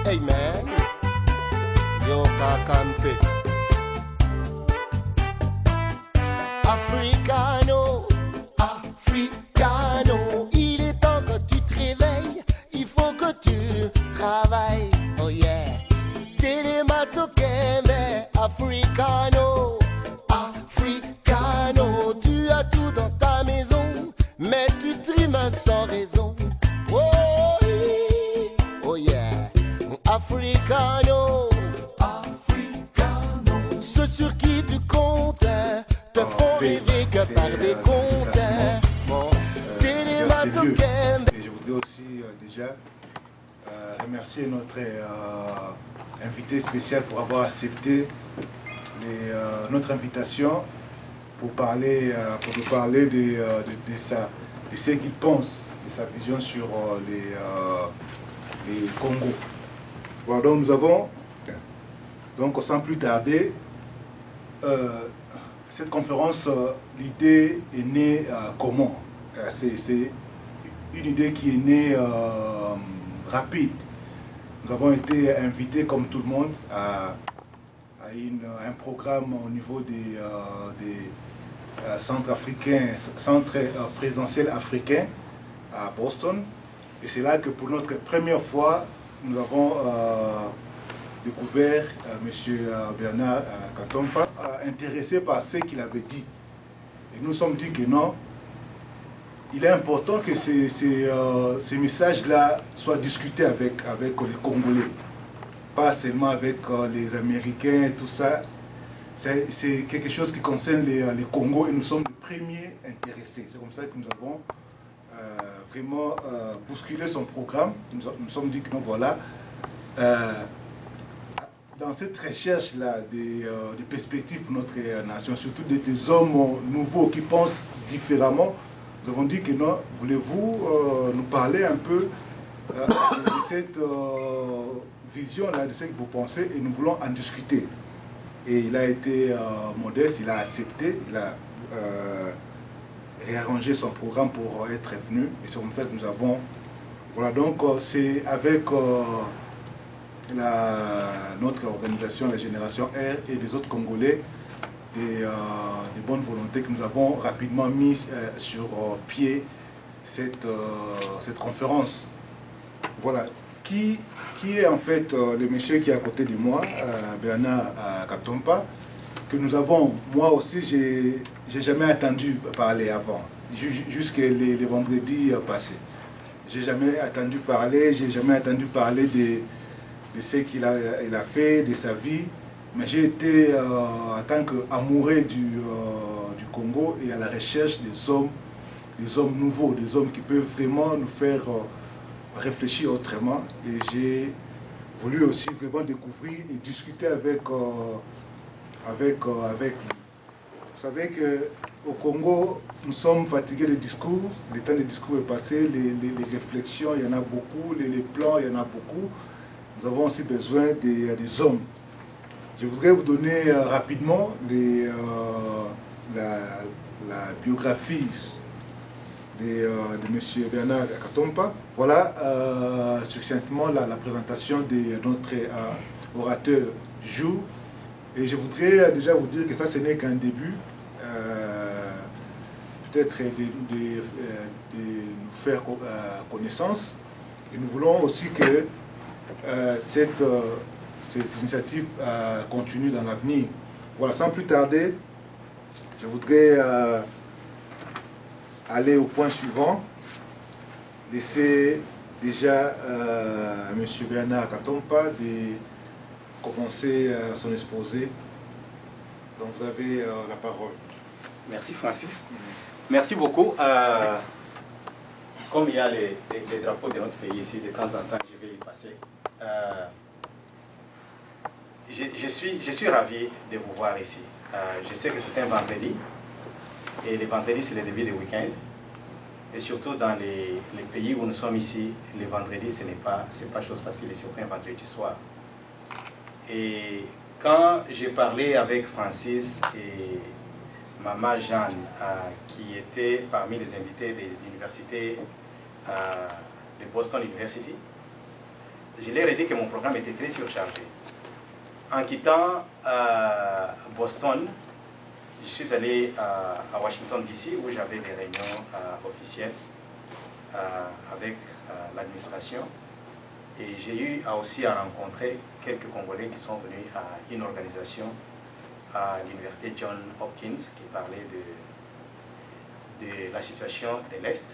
Hey man, yo kakampe. Africano, Africano, il est temps que tu te réveilles, il faut que tu travailles, oh yeah. Télématokeme, Africano, Africano, tu as tout dans ta maison, mais tu trimes sans raison. Oh, oui, oh yeah, Africano, Africano, ceux sur qui tu comptes te font rêver que par des comptes. Bon, Télématokeme. Et je voudrais aussi déjà remercier notre invité spécial pour avoir accepté notre invitation pour parler, nous parler de ce qu'il pense, de sa vision sur les Congo. Voilà, donc nous avons, donc sans plus tarder, cette conférence, l'idée est née comment? C'est une idée qui est née rapide. Nous avons été invités, comme tout le monde, à un programme au niveau des centres africains, centres présidentiels africains à Boston. Et c'est là que pour notre première fois, nous avons découvert M. Bernard Katompa, intéressé par ce qu'il avait dit. Et nous nous sommes dit que non, il est important que ces messages-là soient discutés avec les Congolais, pas seulement avec les Américains et tout ça. C'est quelque chose qui concerne les Congos et nous sommes les premiers intéressés. C'est comme ça que nous avons vraiment bousculé son programme. Nous nous sommes dit que non, voilà, dans cette recherche-là des perspectives pour notre nation, surtout des hommes nouveaux qui pensent différemment, nous avons dit que non, voulez-vous nous parler un peu de cette vision-là, de ce que vous pensez, et nous voulons en discuter. Et il a été modeste, il a accepté, il a réarrangé son programme pour être venu. Et c'est comme ça que nous avons... Voilà, donc c'est avec notre organisation, la Génération R, et les autres Congolais, des bonnes volontés que nous avons rapidement mis sur pied cette conférence. Voilà. Qui est en fait le monsieur qui est à côté de moi, Bernard Katompa, que nous avons, moi aussi, j'ai jamais entendu parler avant, jusqu'à les vendredis passés. J'ai jamais entendu parler, j'ai jamais entendu parler de ce qu'il a fait, de sa vie. Mais j'ai été en tant qu'amoureux du Congo et à la recherche des hommes nouveaux, des hommes qui peuvent vraiment nous faire réfléchir autrement. Et j'ai voulu aussi vraiment découvrir et discuter avec lui. Vous savez qu'au Congo, nous sommes fatigués des discours, le temps des discours est passé, les réflexions, il y en a beaucoup, les plans, il y en a beaucoup. Nous avons aussi besoin des hommes. Je voudrais vous donner rapidement la biographie de M. Bernard Katompa. Voilà succinctement la présentation de notre orateur du jour. Et je voudrais déjà vous dire que ça, ce n'est qu'un début. Peut-être de nous faire connaissance. Et nous voulons aussi que cette initiative continue dans l'avenir. Voilà, sans plus tarder, je voudrais aller au point suivant. Laisser déjà M. Bernard Katompa de commencer son exposé. Donc vous avez la parole. Merci Francis. Merci beaucoup. Comme il y a les drapeaux de notre pays ici, de temps en temps, je vais y passer. Je suis ravi de vous voir ici. Je sais que c'est un vendredi. Et les vendredis, c'est le début du week-end. Et surtout dans les pays où nous sommes ici, les vendredis, ce n'est pas chose facile, et surtout un vendredi soir. Et quand j'ai parlé avec Francis et Maman Jeanne, qui était parmi les invités de l'université de Boston University, je leur ai dit que mon programme était très surchargé. En quittant Boston, je suis allé à Washington DC où j'avais des réunions officielles avec l'administration. Et j'ai eu aussi à rencontrer quelques Congolais qui sont venus à une organisation à l'université John Hopkins qui parlait de la situation de l'Est.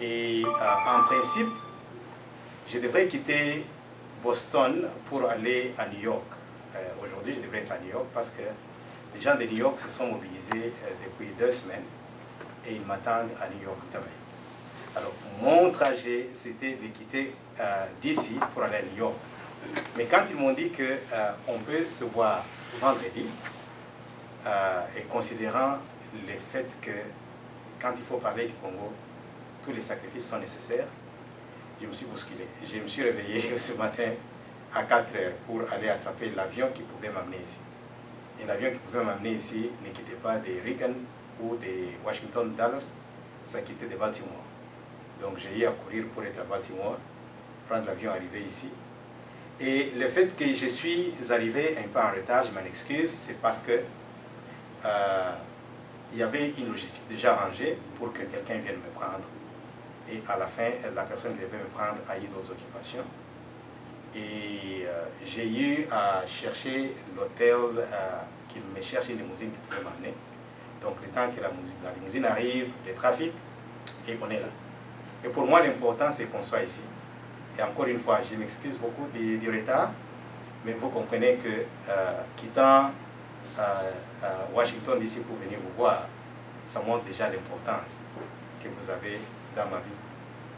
Et en principe, je devrais quitter Boston pour aller à New York. Aujourd'hui, je devrais être à New York parce que les gens de New York se sont mobilisés depuis 2 semaines et ils m'attendent à New York demain. Alors, mon trajet, c'était de quitter d'ici pour aller à New York. Mais quand ils m'ont dit qu'on peut se voir vendredi, et considérant le fait que quand il faut parler du Congo, tous les sacrifices sont nécessaires, je me suis bousculé. Je me suis réveillé ce matin à 4 heures pour aller attraper l'avion qui pouvait m'amener ici. Et l'avion qui pouvait m'amener ici ne quittait pas de Reagan ou de Washington, Dallas, ça quittait de Baltimore. Donc j'ai eu à courir pour être à Baltimore, prendre l'avion, arriver ici. Et le fait que je suis arrivé un peu en retard, je m'en excuse, c'est parce que il y avait une logistique déjà arrangée pour que quelqu'un vienne me prendre. Et à la fin, la personne qui devait me prendre a eu d'autres occupations. Et j'ai eu à chercher l'hôtel qui me cherche une limousine qui pouvait m'amener. Donc le temps que la limousine arrive, le trafic, et on est là. Et pour moi, l'important, c'est qu'on soit ici. Et encore une fois, je m'excuse beaucoup du retard, mais vous comprenez que quittant Washington d'ici pour venir vous voir, ça montre déjà l'importance que vous avez dans ma vie.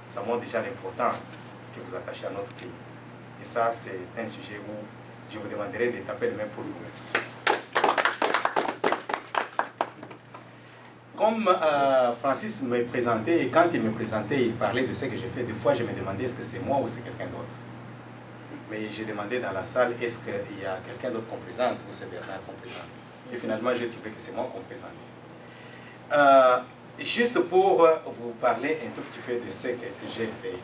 Ça montre déjà l'importance que vous attachez à notre pays. Et ça, c'est un sujet où je vous demanderai de taper les mains pour vous-même. Comme Francis me présentait, et quand il me présentait, il parlait de ce que j'ai fait, des fois je me demandais est-ce que c'est moi ou c'est quelqu'un d'autre. Mais j'ai demandé dans la salle, est-ce qu'il y a quelqu'un d'autre qu'on présente ou c'est Bernard qu'on présente. Et finalement, j'ai trouvé que c'est moi qu'on présentait. Juste pour vous parler un tout petit peu de ce que j'ai fait.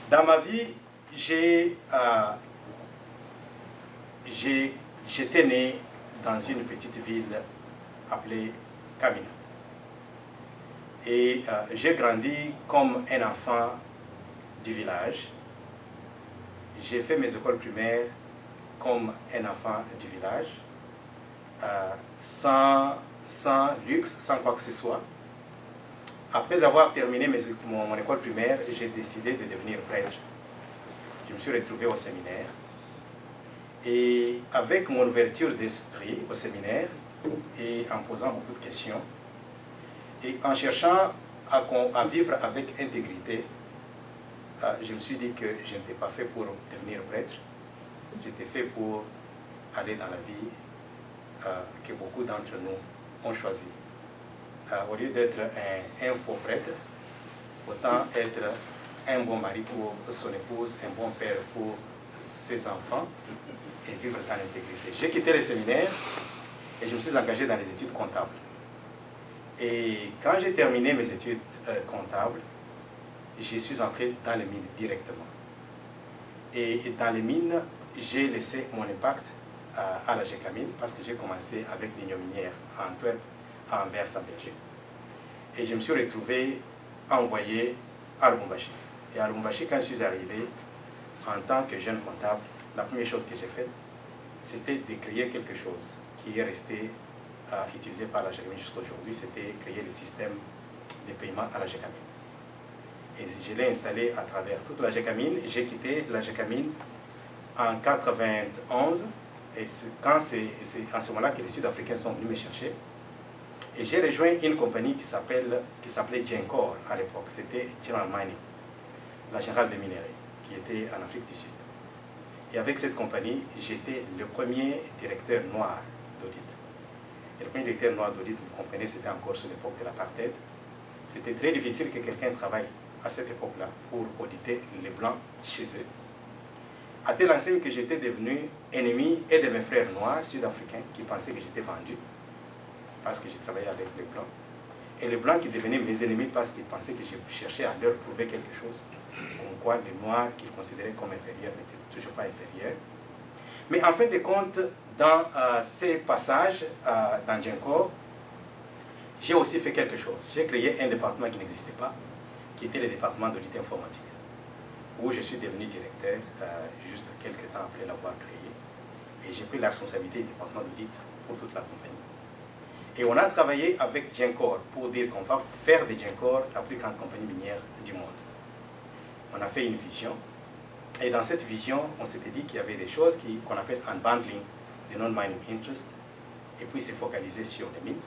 Dans ma vie, j'étais né dans une petite ville appelée Kamina. Et j'ai grandi comme un enfant du village. J'ai fait mes écoles primaires comme un enfant du village, sans luxe, sans quoi que ce soit. Après avoir terminé mon école primaire, j'ai décidé de devenir prêtre. Je me suis retrouvé au séminaire. Et avec mon ouverture d'esprit au séminaire, et en posant beaucoup de questions, et en cherchant à vivre avec intégrité, je me suis dit que je n'étais pas fait pour devenir prêtre. J'étais fait pour aller dans la vie que beaucoup d'entre nous ont choisi. Au lieu d'être un faux prêtre, autant être un bon mari pour son épouse, un bon père pour ses enfants et vivre dans l'intégrité. J'ai quitté le séminaire et je me suis engagé dans les études comptables. Et quand j'ai terminé mes études comptables, je suis entré dans les mines directement. Et dans les mines, j'ai laissé mon impact à la GECAMINE parce que j'ai commencé avec l'Union minière à Antwerp, à Anvers, en Belgique. Et je me suis retrouvé envoyé à Lubumbashi. Et à Lubumbashi, quand je suis arrivé, en tant que jeune comptable, la première chose que j'ai faite, c'était de créer quelque chose qui est resté utilisé par la GECAMINE jusqu'à aujourd'hui, c'était créer le système de paiement à la GECAMINE. Et je l'ai installé à travers toute la GECAMINE. J'ai quitté la GECAMINE en 1991. Et c'est en ce moment-là que les Sud-Africains sont venus me chercher. Et j'ai rejoint une compagnie qui s'appelait Gencor à l'époque. C'était General Mining, la générale des minerais, qui était en Afrique du Sud. Et avec cette compagnie, j'étais le premier directeur noir d'audit. Et le premier directeur noir d'audit, vous comprenez, c'était encore sur l'époque de l'apartheid. C'était très difficile que quelqu'un travaille à cette époque-là pour auditer les Blancs chez eux. À telle enseigne que j'étais devenu ennemi et de mes frères noirs sud-africains qui pensaient que j'étais vendu parce que j'ai travaillé avec les Blancs. Et les Blancs qui devenaient mes ennemis parce qu'ils pensaient que je cherchais à leur prouver quelque chose. Comme quoi les Noirs qu'ils considéraient comme inférieurs n'étaient toujours pas inférieurs. Mais en fin de compte, dans ces passages dans Gencor, j'ai aussi fait quelque chose. J'ai créé un département qui n'existait pas, qui était le département d'audit informatique, où je suis devenu directeur juste quelques temps après l'avoir créé. Et j'ai pris la responsabilité du département d'audit pour toute la compagnie. Et on a travaillé avec Gencor pour dire qu'on va faire de Gencor la plus grande compagnie minière du monde. On a fait une vision. Et dans cette vision, on s'était dit qu'il y avait des choses qu'on appelle unbundling des non-mining interests, et puis se focaliser sur les mines.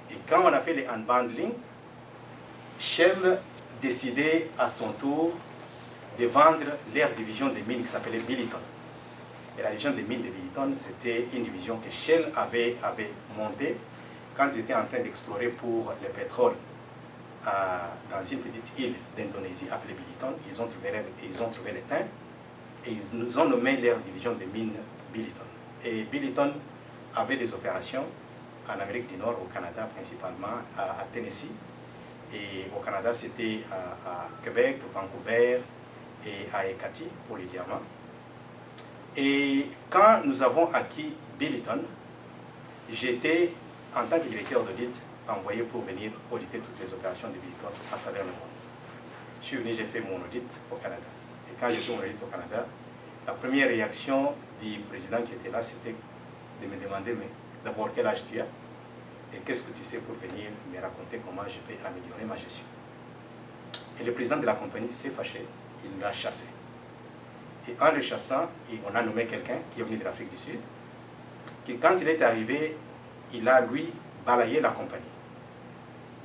Et quand on a fait les unbundling, Shell décidait à son tour de vendre leur division des mines qui s'appelait Billiton. Et la division des mines de Billiton, c'était une division que Shell avait montée quand ils étaient en train d'explorer pour le pétrole dans une petite île d'Indonésie appelée Billiton. Ils ont trouvé le thym et ils nous ont nommé leur division des mines Billiton. Et Billiton avait des opérations en Amérique du Nord, au Canada principalement, à Tennessee. Et au Canada, c'était à Québec, Vancouver et à Ekati pour les diamants. Et quand nous avons acquis Billiton, j'étais, en tant que directeur d'audit, envoyé pour venir auditer toutes les opérations de Billiton à travers le monde. Je suis venu, j'ai fait mon audit au Canada. Et quand j'ai fait mon audit au Canada, la première réaction du président qui était là, c'était de me demander, mais d'abord, quel âge tu as? Et qu'est-ce que tu sais pour venir me raconter comment je peux améliorer ma gestion? Et le président de la compagnie s'est fâché, il l'a chassé. Et en le chassant, on a nommé quelqu'un qui est venu de l'Afrique du Sud, qui quand il est arrivé, il a lui balayé la compagnie.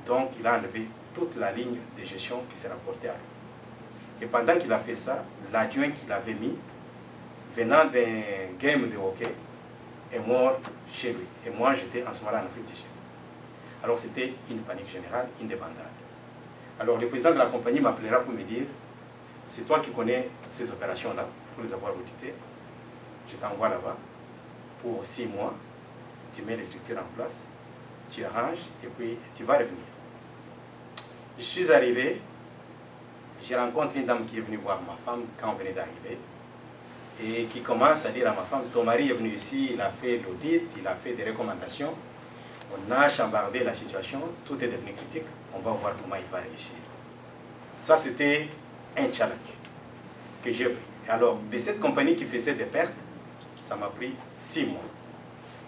Donc il a enlevé toute la ligne de gestion qui s'est rapportée à lui. Et pendant qu'il a fait ça, l'adjoint qu'il avait mis, venant d'un game de hockey, est mort chez lui. Et moi, j'étais en ce moment-là en Afrique du Sud. Alors c'était une panique générale, une débandade. Alors le président de la compagnie m'appellera pour me dire, c'est toi qui connais ces opérations-là, pour les avoir auditées. Je t'envoie là-bas pour 6 mois, tu mets les structures en place, tu arranges et puis tu vas revenir. Je suis arrivé, j'ai rencontré une dame qui est venue voir ma femme quand on venait d'arriver et qui commence à dire à ma femme, ton mari est venu ici, il a fait l'audit, il a fait des recommandations, on a chambardé la situation, tout est devenu critique, on va voir comment il va réussir. Ça, c'était un challenge que j'ai pris. Alors, de cette compagnie qui faisait des pertes, ça m'a pris 6 mois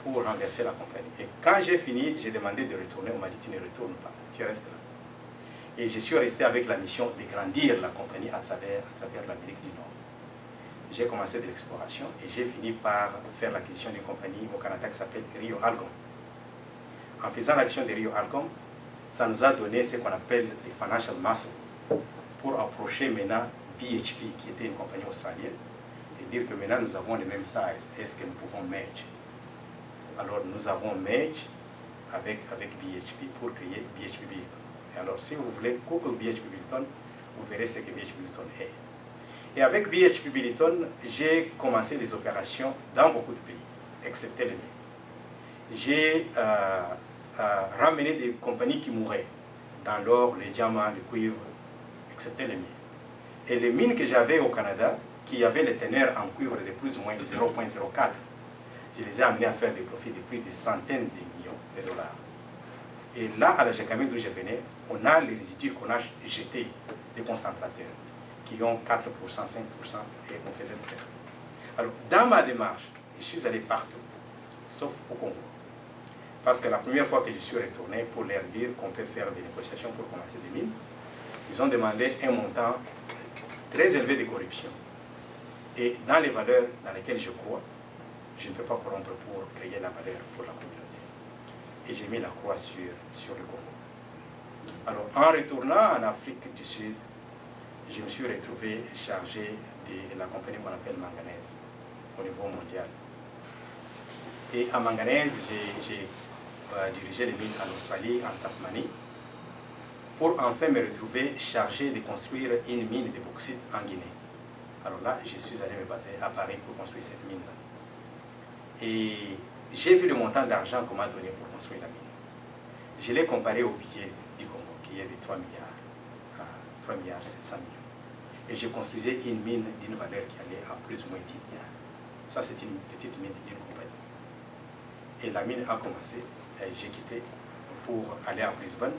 pour renverser la compagnie. Et quand j'ai fini, j'ai demandé de retourner, on m'a dit, tu ne retournes pas, tu restes là. Et je suis resté avec la mission de grandir la compagnie à travers l'Amérique du Nord. J'ai commencé de l'exploration et j'ai fini par faire l'acquisition d'une compagnie au Canada qui s'appelle Rio Algom. En faisant l'acquisition de Rio Algom, ça nous a donné ce qu'on appelle les financial muscle pour approcher maintenant BHP, qui était une compagnie australienne, et dire que maintenant nous avons le même size. Est-ce que nous pouvons merge? Alors nous avons merge avec BHP pour créer BHP Billiton. Et alors si vous voulez Google BHP Billiton, vous verrez ce que BHP Billiton est. Et avec BHP Billiton, j'ai commencé les opérations dans beaucoup de pays, excepté les miens. J'ai ramené des compagnies qui mouraient dans l'or, les diamants, le cuivre, excepté les mines. Et les mines que j'avais au Canada, qui avaient les teneurs en cuivre de plus ou moins 0,04, je les ai amenés à faire des profits de plus de centaines de millions de dollars. Et là, à la Jacamine d'où je venais, on a les résidus qu'on a jetés des concentrateurs, qui ont 4%, 5%, et on faisait des pertes. Alors, dans ma démarche, je suis allé partout, sauf au Congo. Parce que la première fois que je suis retourné pour leur dire qu'on peut faire des négociations pour commencer des mines, ils ont demandé un montant très élevé de corruption. Et dans les valeurs dans lesquelles je crois, je ne peux pas corrompre pour créer la valeur pour la communauté. Et j'ai mis la croix sur le Congo. Alors, en retournant en Afrique du Sud, je me suis retrouvé chargé de la compagnie qu'on appelle Manganèse, au niveau mondial. Et à Manganèse, j'ai dirigé les mines en Australie, en Tasmanie, pour enfin me retrouver chargé de construire une mine de bauxite en Guinée. Alors là, je suis allé me baser à Paris pour construire cette mine-là. Et j'ai vu le montant d'argent qu'on m'a donné pour construire la mine. je l'ai comparé au budget du Congo, qui est de 3 milliards à 3 milliards 700 millions. Et je construisais une mine d'une valeur qui allait à plus ou moins 10 milliards. Ça, c'est une petite mine d'une compagnie. Et la mine a commencé, j'ai quitté pour aller à Brisbane,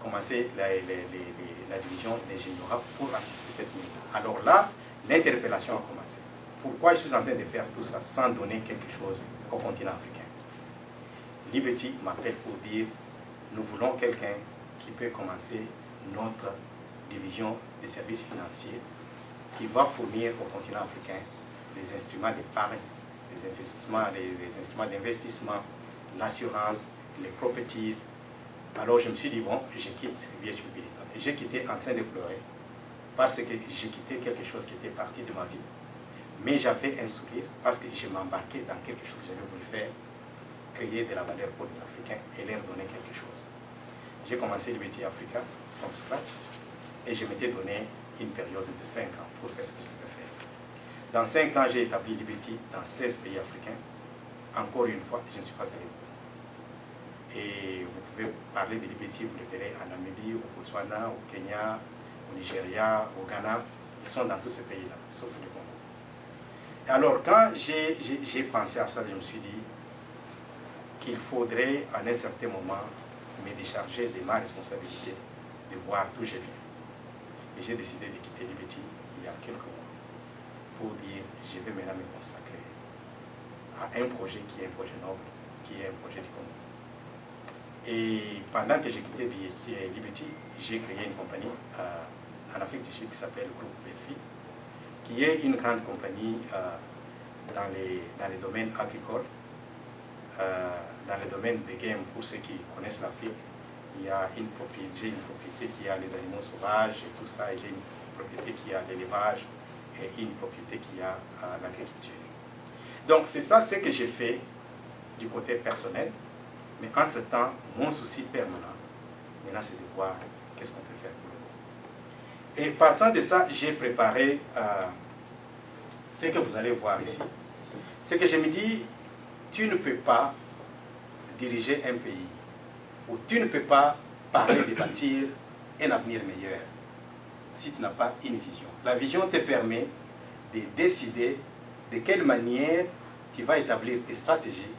commencer la division d'ingénierie pour assister cette mine. Alors là, l'interpellation a commencé. Pourquoi je suis en train de faire tout ça sans donner quelque chose au continent africain? Liberty m'appelle pour dire, nous voulons quelqu'un qui peut commencer notre division des services financiers, qui va fournir au continent africain les instruments d'épargne, les investissements, les instruments d'investissement, l'assurance, les properties. Alors je me suis dit, bon, je quitte BHP Billiton. Et j'ai quitté en train de pleurer, parce que j'ai quitté quelque chose qui était parti de ma vie. Mais j'avais un sourire, parce que je m'embarquais dans quelque chose que j'avais voulu faire, créer de la valeur pour les Africains et leur donner quelque chose. J'ai commencé Liberty Africa from scratch, et je m'étais donné une période de 5 ans pour faire ce que je devais faire. Dans 5 ans, j'ai établi Liberty dans 16 pays africains. Encore une fois, je ne suis pas allé au bout. Et vous pouvez parler de Liberty, vous le verrez en Namibie, au Botswana, au Kenya, au Nigeria, au Ghana. Ils sont dans tous ces pays-là, sauf le Congo. Et alors, quand j'ai pensé à ça, je me suis dit qu'il faudrait, à un certain moment, me décharger de ma responsabilité de voir d'où je viens. Et j'ai décidé de quitter Liberty il y a quelques mois pour dire je vais maintenant me consacrer à un projet qui est un projet noble, qui est un projet du Congo. Et pendant que j'ai quitté Liberty, j'ai créé une compagnie en Afrique du Sud qui s'appelle le groupe Belfi, qui est une grande compagnie dans les domaines agricoles, dans le domaine des games. Pour ceux qui connaissent l'Afrique, j'ai une propriété qui a les animaux sauvages et tout ça, et j'ai une propriété qui a l'élevage et une propriété qui a l'agriculture. Donc c'est ça ce que j'ai fait du côté personnel, mais entre-temps, mon souci permanent, maintenant c'est de voir qu'est-ce qu'on peut faire pour le monde. Et partant de ça, j'ai préparé ce que vous allez voir ici. C'est que je me dis, tu ne peux pas diriger un pays, où tu ne peux pas parler de bâtir un avenir meilleur si tu n'as pas une vision. La vision te permet de décider de quelle manière tu vas établir tes stratégies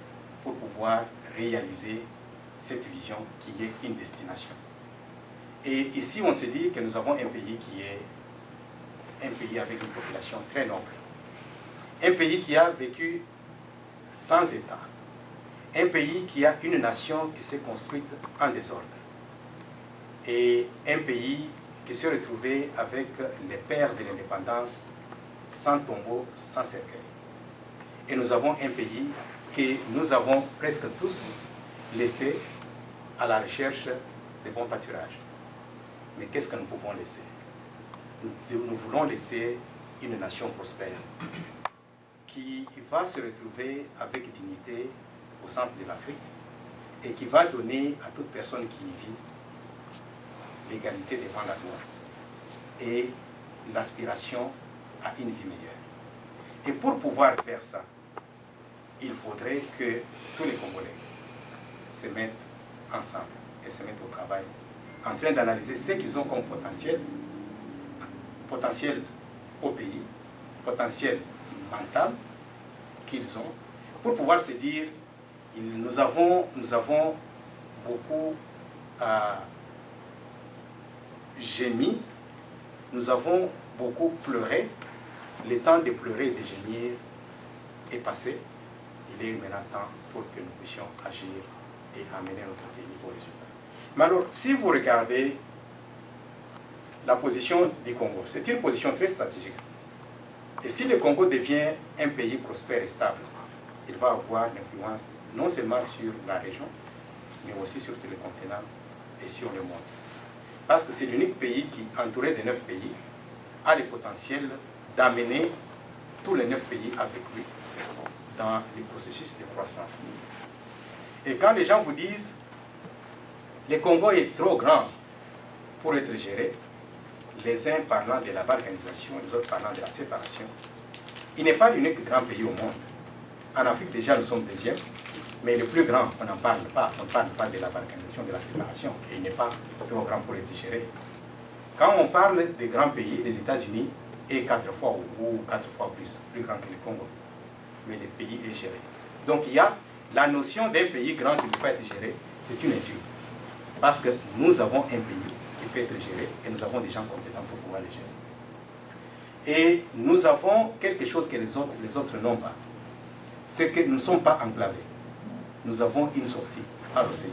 pour pouvoir réaliser cette vision qui est une destination. Et ici, on se dit que nous avons un pays qui est un pays avec une population très noble. Un pays qui a vécu sans État. Un pays qui a une nation qui s'est construite en désordre. Et un pays qui s'est retrouvé avec les pères de l'indépendance sans tombeau, sans cercueil. Et nous avons un pays que nous avons presque tous laissé à la recherche de bons pâturages. Mais qu'est-ce que nous pouvons laisser? Nous voulons laisser une nation prospère qui va se retrouver avec dignité au centre de l'Afrique et qui va donner à toute personne qui y vit l'égalité devant la loi et l'aspiration à une vie meilleure. Et pour pouvoir faire ça, il faudrait que tous les Congolais se mettent ensemble et se mettent au travail en train d'analyser ce qu'ils ont comme potentiel au pays, potentiel mental qu'ils ont, pour pouvoir se dire, nous avons beaucoup gémi, nous avons beaucoup pleuré, le temps de pleurer et de gémir est passé, il est maintenant temps pour que nous puissions agir et amener notre pays au résultat. Mais alors, si vous regardez la position du Congo, c'est une position très stratégique. Et si le Congo devient un pays prospère et stable, il va avoir l'influence non seulement sur la région, mais aussi sur tout le continent et sur le monde. Parce que c'est l'unique pays qui, entouré de 9 pays, a le potentiel d'amener tous les 9 pays avec lui dans le processus de croissance. Et quand les gens vous disent le Congo est trop grand pour être géré, les uns parlant de la balkanisation, les autres parlant de la séparation, il n'est pas l'unique grand pays au monde. En Afrique, déjà, nous sommes deuxième. Mais le plus grand, on n'en parle pas. On ne parle pas de la balkanisation, de la séparation. Et il n'est pas trop grand pour être digéré. Quand on parle des grands pays, les États-Unis est 4 fois ou 4 fois plus grand que le Congo. Mais le pays est géré. Donc il y a la notion d'un pays grand qui ne peut pas être géré, c'est une insulte. Parce que nous avons un pays qui peut être géré et nous avons des gens compétents pour pouvoir le gérer. Et nous avons quelque chose que les autres n'ont pas. C'est que nous ne sommes pas enclavés. Nous avons une sortie à l'océan.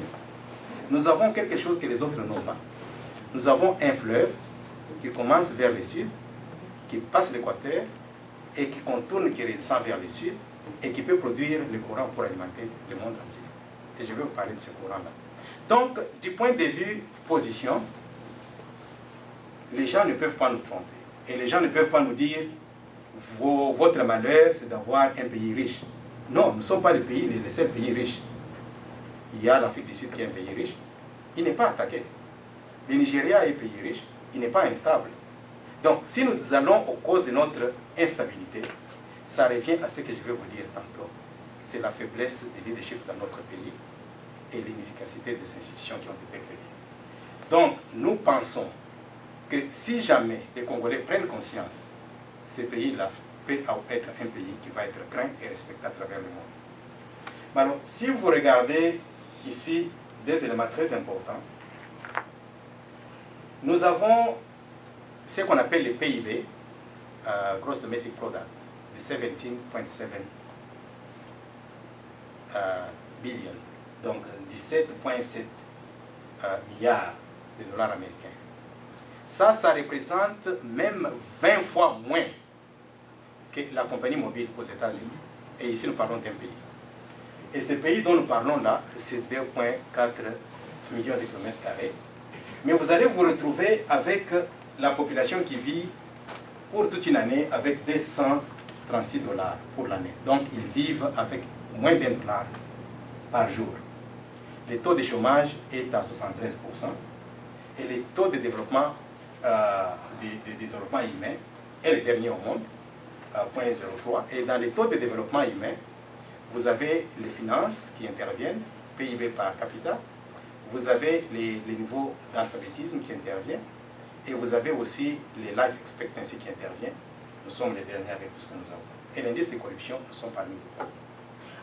Nous avons quelque chose que les autres n'ont pas. Nous avons un fleuve qui commence vers le sud, qui passe l'équateur et qui contourne, qui redescend vers le sud et qui peut produire le courant pour alimenter le monde entier. Et je vais vous parler de ce courant-là. Donc, du point de vue position, les gens ne peuvent pas nous tromper. Et les gens ne peuvent pas nous dire votre malheur, c'est d'avoir un pays riche. Non, nous ne sommes pas les seuls pays riches. Il y a l'Afrique du Sud qui est un pays riche. Il n'est pas attaqué. Le Nigeria est un pays riche. Il n'est pas instable. Donc, si nous allons aux causes de notre instabilité, ça revient à ce que je vais vous dire tantôt. C'est la faiblesse du leadership dans notre pays et l'inefficacité des institutions qui ont été créées. Donc, nous pensons que si jamais les Congolais prennent conscience, ce pays-là peut être un pays qui va être craint et respecté à travers le monde. Alors, si vous regardez ici des éléments très importants, nous avons ce qu'on appelle le PIB, Gross Domestic Product, de 17,7 billion, donc 17,7 milliards de dollars américains. Ça représente même 20 fois moins que la compagnie mobile aux États-Unis. Et ici, nous parlons d'un pays. Et ce pays dont nous parlons là, c'est 2,4 millions de kilomètres carrés. Mais vous allez vous retrouver avec la population qui vit pour toute une année avec 236 dollars pour l'année. Donc, ils vivent avec moins d'$1 par jour. Le taux de chômage est à 73%. Et le taux de développement, développement humain est le dernier au monde, à 0,03. Et dans les taux de développement humain, vous avez les finances qui interviennent, PIB par capita, vous avez les niveaux d'alphabétisme qui interviennent, et vous avez aussi les life expectancy qui interviennent. Nous sommes les derniers avec tout ce que nous avons. Et l'indice de corruption, nous sommes parmi nous.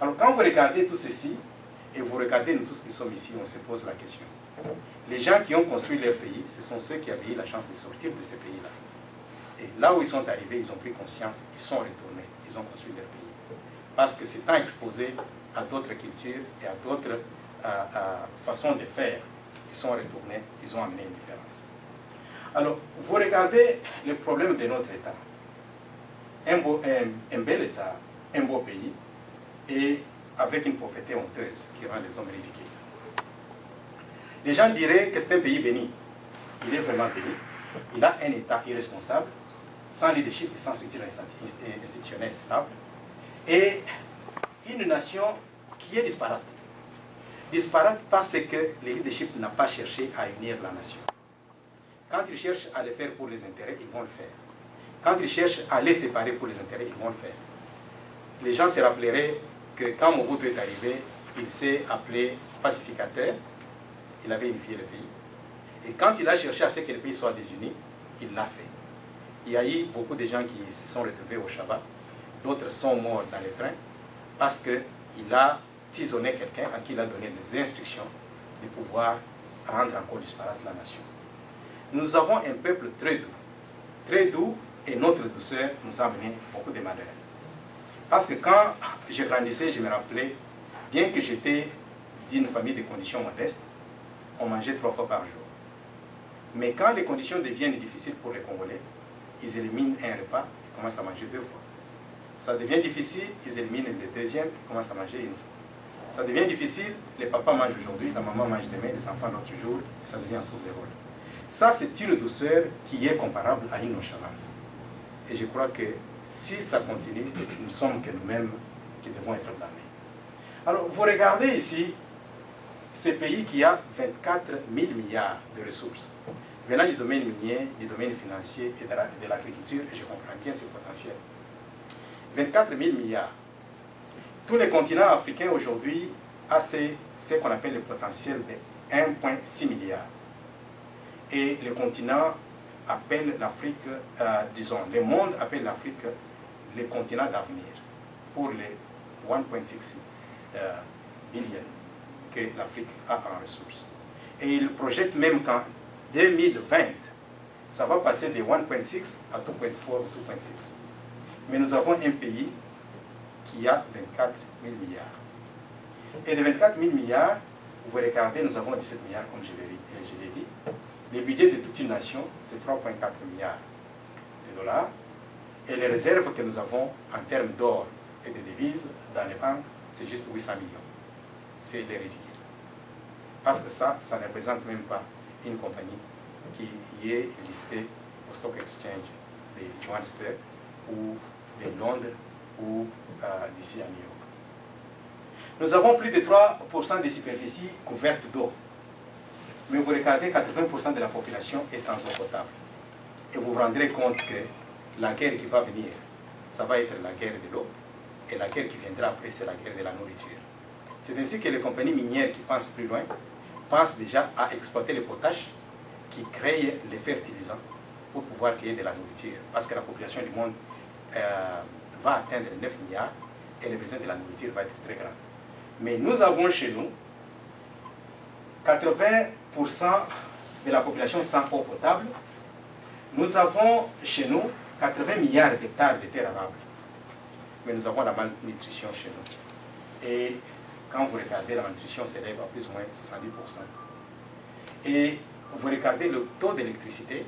Alors quand vous regardez tout ceci, et vous regardez nous tous qui sommes ici, on se pose la question. Les gens qui ont construit leur pays, ce sont ceux qui avaient eu la chance de sortir de ces pays-là. Et là où ils sont arrivés, ils ont pris conscience, ils sont retournés, ils ont construit leur pays. Parce que s'étant exposés à d'autres cultures et à d'autres façons de faire, ils sont retournés, ils ont amené une différence. Alors, vous regardez le problème de notre État. Un bel État, un beau pays, et avec une pauvreté honteuse qui rend les hommes ridicules. Les gens diraient que c'est un pays béni. Il est vraiment béni. Il a un État irresponsable, sans leadership et sans structure institutionnelle stable, et une nation qui est disparate. Disparate parce que le leadership n'a pas cherché à unir la nation. Quand ils cherchent à le faire pour les intérêts, ils vont le faire. Quand ils cherchent à les séparer pour les intérêts, ils vont le faire. Les gens se rappelleraient que quand Mobutu est arrivé, il s'est appelé pacificateur, il avait unifié le pays. Et quand il a cherché à ce que le pays soit désuni, il l'a fait. Il y a eu beaucoup de gens qui se sont retrouvés au Shabbat, d'autres sont morts dans les trains, parce qu'il a tisonné quelqu'un à qui il a donné des instructions de pouvoir rendre encore disparate la nation. Nous avons un peuple très doux, et notre douceur nous a amené beaucoup de malheurs. Parce que quand je grandissais, je me rappelais, bien que j'étais d'une famille de conditions modestes, on mangeait 3 fois par jour. Mais quand les conditions deviennent difficiles pour les Congolais, ils éliminent un repas, ils commencent à manger 2 fois. Ça devient difficile, ils éliminent le deuxième, ils commencent à manger 1 fois. Ça devient difficile, les papas mangent aujourd'hui, la maman mange demain, les enfants l'autre jour, et ça devient un tour de rôle. Ça, c'est une douceur qui est comparable à une nonchalance. Et je crois que si ça continue, nous ne sommes que nous-mêmes qui devons être blâmés. Alors, vous regardez ici, ce pays qui a 24 000 milliards de ressources, venant du domaine minier, du domaine financier et de l'agriculture, je comprends bien ce potentiel. 24 000 milliards. Tous les continents africains aujourd'hui a ce qu'on appelle le potentiel de 1,6 milliard. Et le continent appelle l'Afrique, disons, le monde appelle l'Afrique le continent d'avenir pour les 1,6 billion que l'Afrique a en ressources. Et il projette même qu'en 2020, ça va passer de 1,6 à 2,4 ou 2,6. Mais nous avons un pays qui a 24 000 milliards. Et de 24 000 milliards, vous regardez, nous avons 17 milliards, comme je l'ai dit. Le budget de toute une nation, c'est 3,4 milliards de dollars. Et les réserves que nous avons en termes d'or et de devises dans les banques, c'est juste 800 millions. C'est ridicule. Parce que ça ne représente même pas une compagnie qui est listée au Stock Exchange de Johannesburg ou de Londres ou d'ici à New York. Nous avons plus de 3% des superficies couvertes d'eau. Mais vous regardez, 80% de la population est sans eau potable. Et vous vous rendrez compte que la guerre qui va venir, ça va être la guerre de l'eau. Et la guerre qui viendra après, c'est la guerre de la nourriture. C'est ainsi que les compagnies minières qui pensent plus loin, pensent déjà à exploiter le potache qui crée les fertilisants pour pouvoir créer de la nourriture. Parce que la population du monde va atteindre 9 milliards et le besoin de la nourriture va être très grand. Mais nous avons chez nous 80% de la population sans eau potable. Nous avons chez nous 80 milliards d'hectares de terres arables. Mais nous avons la malnutrition chez nous. Et quand vous regardez, la malnutrition s'élève à plus ou moins 70%. Et vous regardez le taux d'électricité,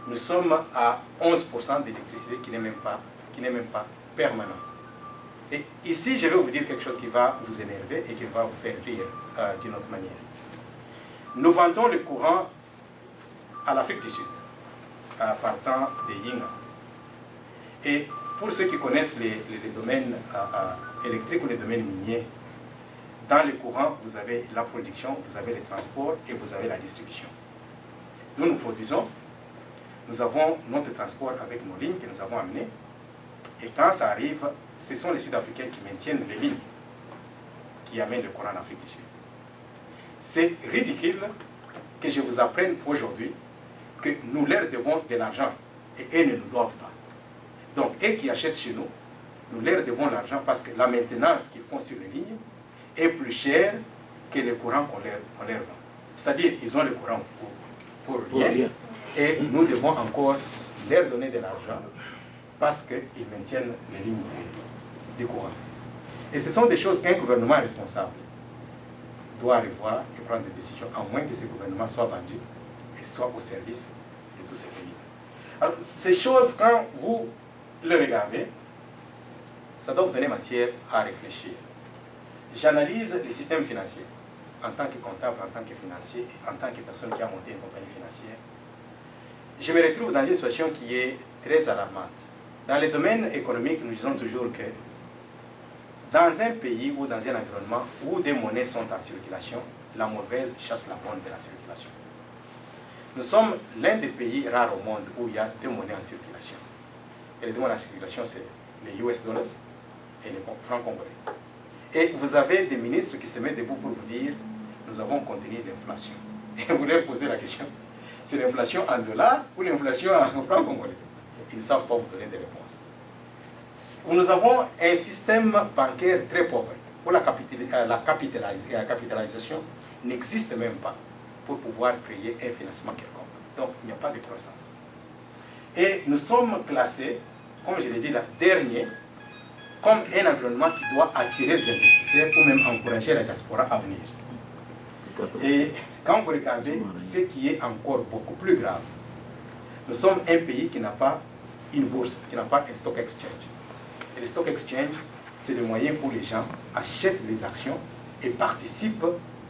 nous sommes à 11% d'électricité qui n'est même pas permanent. Et ici, je vais vous dire quelque chose qui va vous énerver et qui va vous faire rire d'une autre manière. Nous vendons le courant à l'Afrique du Sud, partant des Yinga. Et pour ceux qui connaissent les domaines électriques ou les domaines miniers, dans le courant, vous avez la production, vous avez le transport et vous avez la distribution. Nous produisons, nous avons notre transport avec nos lignes que nous avons amenées. Et quand ça arrive, ce sont les Sud-Africains qui maintiennent les lignes qui amènent le courant en Afrique du Sud. C'est ridicule que je vous apprenne aujourd'hui que nous leur devons de l'argent et eux ne nous doivent pas. Donc, eux qui achètent chez nous, nous leur devons l'argent parce que la maintenance qu'ils font sur les lignes est plus chère que le courant qu'on leur vend. C'est-à-dire qu'ils ont le courant pour rien et nous devons encore leur donner de l'argent parce qu'ils maintiennent les lignes du courant. Et ce sont des choses qu'un gouvernement responsable doit revoir et prendre des décisions, à moins que ce gouvernement soit vendu et soit au service de tous ces pays. Alors, ces choses, quand vous les regardez, ça doit vous donner matière à réfléchir. J'analyse les systèmes financiers en tant que comptable, en tant que financier, en tant que personne qui a monté une compagnie financière. Je me retrouve dans une situation qui est très alarmante. Dans les domaines économiques, nous disons toujours que dans un pays ou dans un environnement où des monnaies sont en circulation, la mauvaise chasse la bonne de la circulation. Nous sommes l'un des pays rares au monde où il y a deux monnaies en circulation. Et les deux monnaies en circulation, c'est les US dollars et les francs congolais. Et vous avez des ministres qui se mettent debout pour vous dire nous avons contenu l'inflation. Et vous leur posez la question, c'est l'inflation en dollars ou l'inflation en francs congolais? Ils ne savent pas vous donner des réponses. Nous avons un système bancaire très pauvre où la capitalisation n'existe même pas pour pouvoir créer un financement quelconque. Donc, il n'y a pas de croissance. Et nous sommes classés, comme je l'ai dit, la dernière, comme un environnement qui doit attirer les investisseurs ou même encourager la diaspora à venir. Et quand vous regardez ce qui est encore beaucoup plus grave, nous sommes un pays qui n'a pas une bourse, qui n'a pas un stock exchange. Et le stock exchange, c'est le moyen où les gens achètent les actions et participent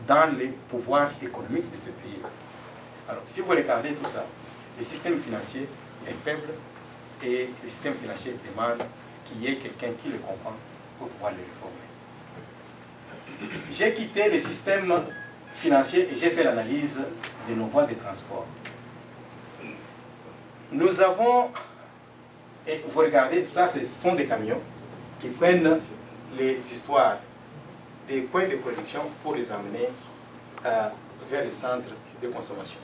dans les pouvoirs économiques de ce pays-là. Alors, si vous regardez tout ça, le système financier est faible et le système financier demande qu'il y ait quelqu'un qui le comprend pour pouvoir le réformer. J'ai quitté le système financier et j'ai fait l'analyse de nos voies de transport. Nous avons, et vous regardez, ça ce sont des camions qui prennent les histoires des points de production pour les amener vers les centres de consommation.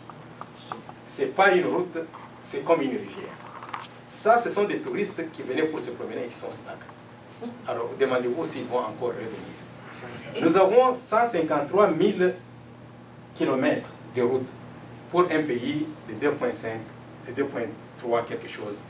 Ce n'est pas une route, c'est comme une rivière. Ça, ce sont des touristes qui venaient pour se promener et qui sont stag. Alors, demandez-vous s'ils vont encore revenir. Nous avons 153 000 km de route pour un pays de 2,5 et 2,3 quelque chose